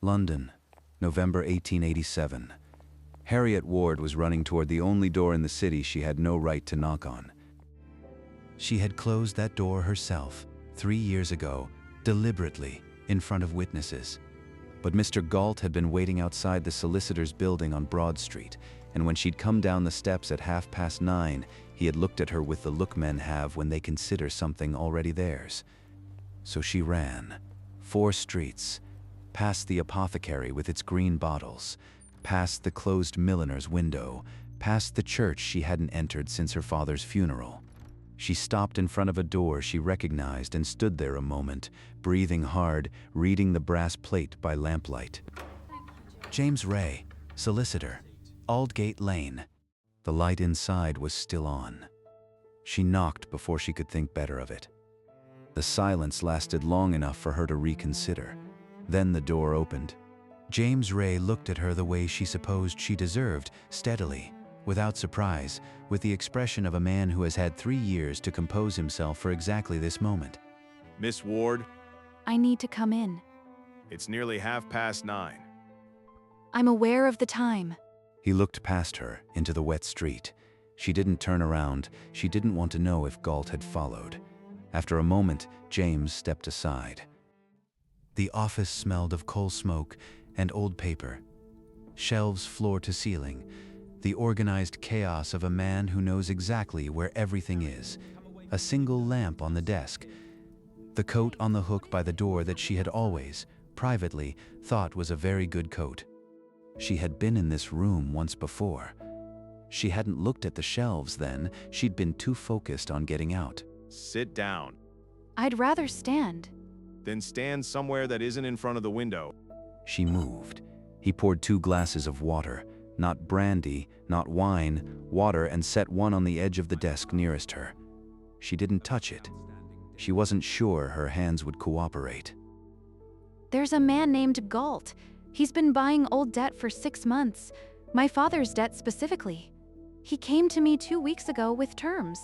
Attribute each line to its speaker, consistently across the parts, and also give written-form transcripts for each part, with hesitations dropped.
Speaker 1: London, November 1887. Harriet Ward was running toward the only door in the city she had no right to knock on. She had closed that door herself 3 years ago, deliberately, in front of witnesses. But Mr. Gault had been waiting outside the solicitor's building on Broad Street, and when she'd come down the steps at 9:30, he had looked at her with the look men have when they consider something already theirs. So she ran, 4 streets, past the apothecary with its green bottles, past the closed milliner's window, past the church she hadn't entered since her father's funeral. She stopped in front of a door she recognized and stood there a moment, breathing hard, reading the brass plate by lamplight. James Wray, solicitor, Aldgate Lane. The light inside was still on. She knocked before she could think better of it. The silence lasted long enough for her to reconsider. Then the door opened. James Wray looked at her the way she supposed she deserved, steadily, without surprise, with the expression of a man who has had 3 years to compose himself for exactly this moment.
Speaker 2: Miss Ward,
Speaker 3: I need to come in.
Speaker 2: it's nearly 9:30.
Speaker 3: I'm aware of the time.
Speaker 1: He looked past her, into the wet street. She didn't turn around. She didn't want to know if Gault had followed. After a moment, James stepped aside. The office smelled of coal smoke and old paper. Shelves floor to ceiling. The organized chaos of a man who knows exactly where everything is. A single lamp on the desk. The coat on the hook by the door that she had always, privately, thought was a very good coat. She had been in this room once before. She hadn't looked at the shelves then. She'd been too focused on getting out.
Speaker 2: Sit down.
Speaker 3: I'd rather stand.
Speaker 2: Then stand somewhere that isn't in front of the window.
Speaker 1: She moved. He poured 2 glasses of water. Not brandy, not wine, water, and set one on the edge of the desk nearest her. She didn't touch it. She wasn't sure her hands would cooperate.
Speaker 3: There's a man named Gault. He's been buying old debt for 6 months. My father's debt specifically. He came to me 2 weeks ago with terms.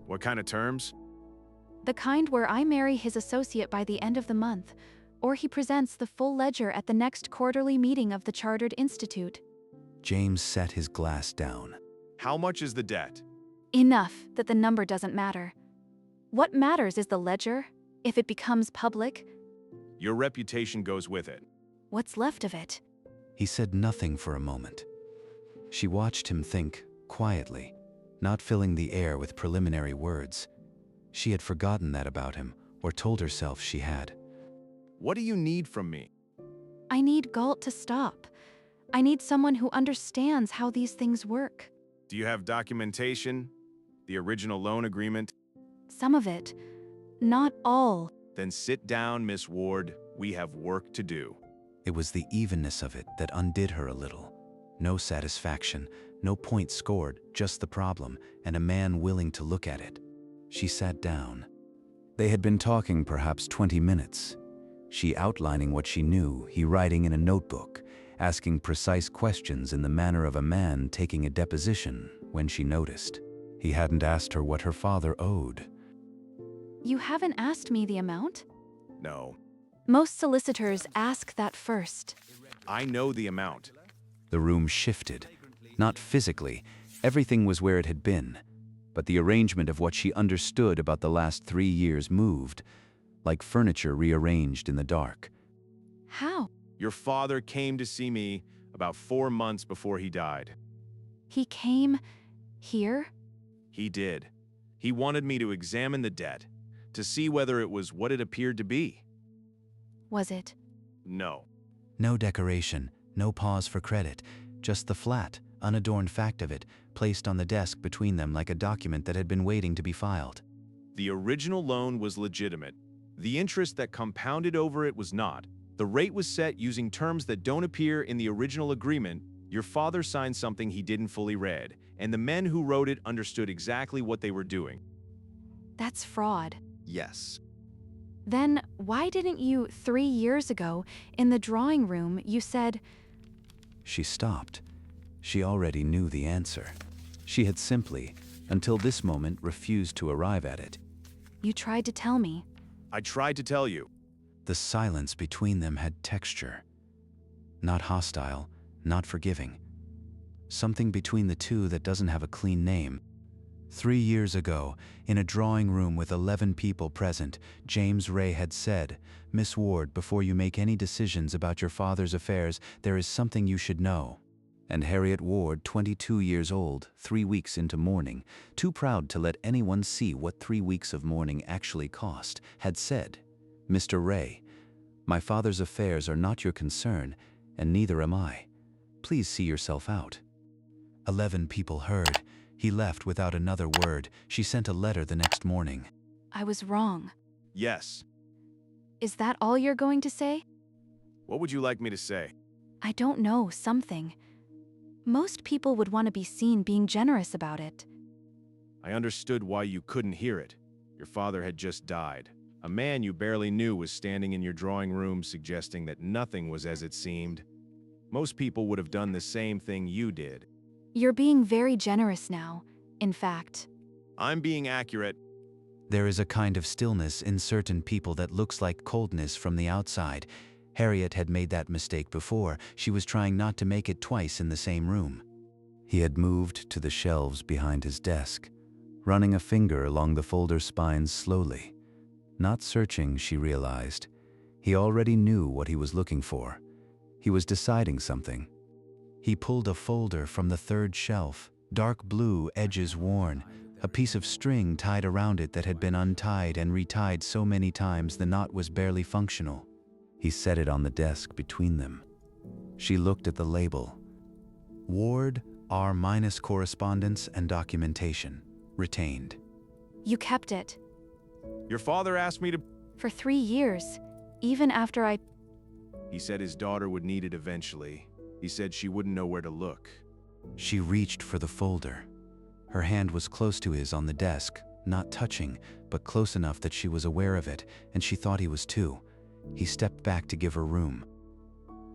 Speaker 2: What kind of terms?
Speaker 3: The kind where I marry his associate by the end of the month, or he presents the full ledger at the next quarterly meeting of the Chartered Institute.
Speaker 1: James set his glass down.
Speaker 2: How much is the debt?
Speaker 3: Enough that the number doesn't matter. What matters is the ledger, if it becomes public.
Speaker 2: Your reputation goes with it.
Speaker 3: What's left of it?
Speaker 1: He said nothing for a moment. She watched him think, quietly, not filling the air with preliminary words. She had forgotten that about him, or told herself she had.
Speaker 2: What do you need from me?
Speaker 3: I need Gault to stop. I need someone who understands how these things work.
Speaker 2: Do you have documentation? The original loan agreement?
Speaker 3: Some of it. Not all.
Speaker 2: Then sit down, Miss Ward. We have work to do.
Speaker 1: It was the evenness of it that undid her a little. No satisfaction, no point scored, just the problem, and a man willing to look at it. She sat down. They had been talking perhaps 20 minutes. She outlining what she knew, he writing in a notebook, asking precise questions in the manner of a man taking a deposition when she noticed. He hadn't asked her what her father owed.
Speaker 3: You haven't asked me the amount?
Speaker 2: No.
Speaker 3: Most solicitors ask that first.
Speaker 2: I know the amount.
Speaker 1: The room shifted. Not physically. Everything was where it had been. But the arrangement of what she understood about the last 3 years moved, like furniture rearranged in the dark.
Speaker 3: How?
Speaker 2: Your father came to see me about 4 months before he died.
Speaker 3: He came here?
Speaker 2: He did. He wanted me to examine the debt, to see whether it was what it appeared to be.
Speaker 3: Was it?
Speaker 2: No.
Speaker 1: No decoration, no pause for credit, just the flat, unadorned fact of it, placed on the desk between them like a document that had been waiting to be filed.
Speaker 2: The original loan was legitimate. The interest that compounded over it was not. The rate was set using terms that don't appear in the original agreement. Your father signed something he didn't fully read, and the men who wrote it understood exactly what they were doing.
Speaker 3: That's fraud.
Speaker 2: Yes.
Speaker 3: Then why didn't you, 3 years ago, in the drawing room, you said...
Speaker 1: She stopped. She already knew the answer. She had simply, until this moment, refused to arrive at it.
Speaker 3: You tried to tell me.
Speaker 2: I tried to tell you.
Speaker 1: The silence between them had texture. Not hostile, not forgiving. Something between the two that doesn't have a clean name. 3 years ago, in a drawing room with 11 people present, James Wray had said, "Miss Ward, before you make any decisions about your father's affairs, there is something you should know." And Harriet Ward, 22 years old, 3 weeks into mourning, too proud to let anyone see what 3 weeks of mourning actually cost, had said, "Mr. Wray, my father's affairs are not your concern, and neither am I. Please see yourself out." 11 people heard. He left without another word. She sent a letter the next morning.
Speaker 3: I was wrong.
Speaker 2: Yes.
Speaker 3: Is that all you're going to say?
Speaker 2: What would you like me to say?
Speaker 3: I don't know, something. Most people would want to be seen being generous about it.
Speaker 2: I understood why you couldn't hear it. Your father had just died. A man you barely knew was standing in your drawing room suggesting that nothing was as it seemed. Most people would have done the same thing you did.
Speaker 3: You're being very generous now, in fact.
Speaker 2: I'm being accurate.
Speaker 1: There is a kind of stillness in certain people that looks like coldness from the outside. Harriet had made that mistake before. She was trying not to make it twice in the same room. He had moved to the shelves behind his desk, running a finger along the folder spines slowly. Not searching, she realized. He already knew what he was looking for. He was deciding something. He pulled a folder from the third shelf, dark blue, edges worn, a piece of string tied around it that had been untied and retied so many times the knot was barely functional. He set it on the desk between them. She looked at the label. Ward, R- correspondence and documentation. Retained.
Speaker 3: You kept it.
Speaker 2: Your father asked me to...
Speaker 3: For 3 years, even after I...
Speaker 2: He said his daughter would need it eventually. He said she wouldn't know where to look.
Speaker 1: She reached for the folder. Her hand was close to his on the desk, not touching, but close enough that she was aware of it, and she thought he was too. He stepped back to give her room.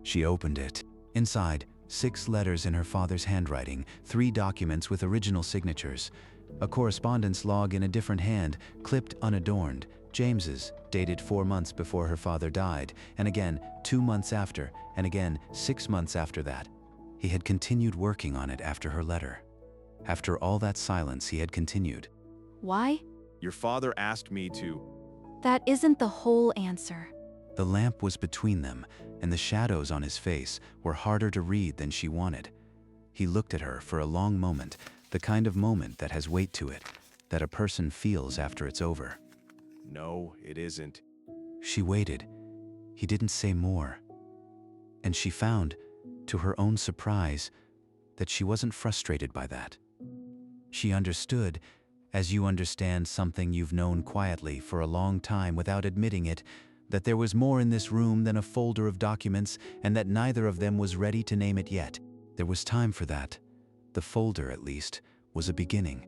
Speaker 1: She opened it. Inside, 6 letters in her father's handwriting, 3 documents with original signatures, a correspondence log in a different hand, clipped unadorned, James's, dated 4 months before her father died, and again 2 months after, and again 6 months after that. He had continued working on it after her letter. After all that silence, he had continued.
Speaker 3: Why?
Speaker 2: Your father asked me to...
Speaker 3: That isn't the whole answer.
Speaker 1: The lamp was between them, and the shadows on his face were harder to read than she wanted. He looked at her for a long moment, the kind of moment that has weight to it, that a person feels after it's over.
Speaker 2: No, it isn't.
Speaker 1: She waited. He didn't say more. And she found, to her own surprise, that she wasn't frustrated by that. She understood, as you understand something you've known quietly for a long time without admitting it, that there was more in this room than a folder of documents and that neither of them was ready to name it yet. There was time for that. The folder, at least, was a beginning.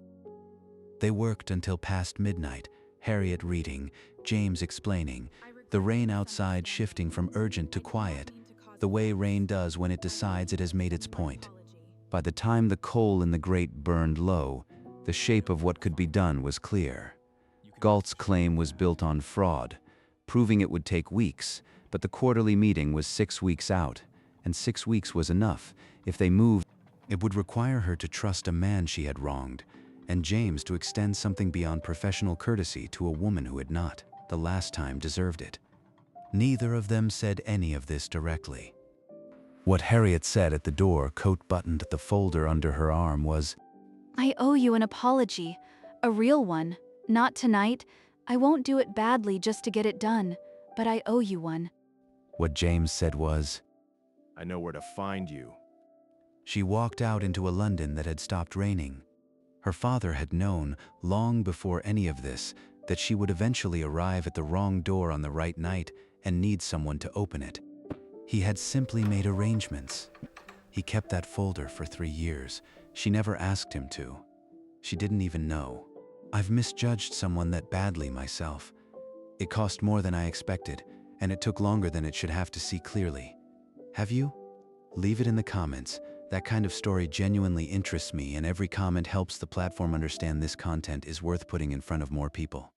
Speaker 1: They worked until past midnight, Harriet reading, James explaining, the rain outside shifting from urgent to quiet, the way rain does when it decides it has made its point. By the time the coal in the grate burned low, the shape of what could be done was clear. Gault's claim was built on fraud, proving it would take weeks, but the quarterly meeting was 6 weeks out, and 6 weeks was enough. If they moved, it would require her to trust a man she had wronged, and James to extend something beyond professional courtesy to a woman who had not, the last time, deserved it. Neither of them said any of this directly. What Harriet said at the door, coat buttoned the folder under her arm, was,
Speaker 3: I owe you an apology, a real one. Not tonight. I won't do it badly just to get it done, but I owe you one.
Speaker 1: What James said was,
Speaker 2: I know where to find you.
Speaker 1: She walked out into a London that had stopped raining. Her father had known, long before any of this, that she would eventually arrive at the wrong door on the right night and need someone to open it. He had simply made arrangements. He kept that folder for 3 years. She never asked him to. She didn't even know. I've misjudged someone that badly myself. It cost more than I expected, and it took longer than it should have to see clearly. Have you? Leave it in the comments. That kind of story genuinely interests me, and every comment helps the platform understand this content is worth putting in front of more people.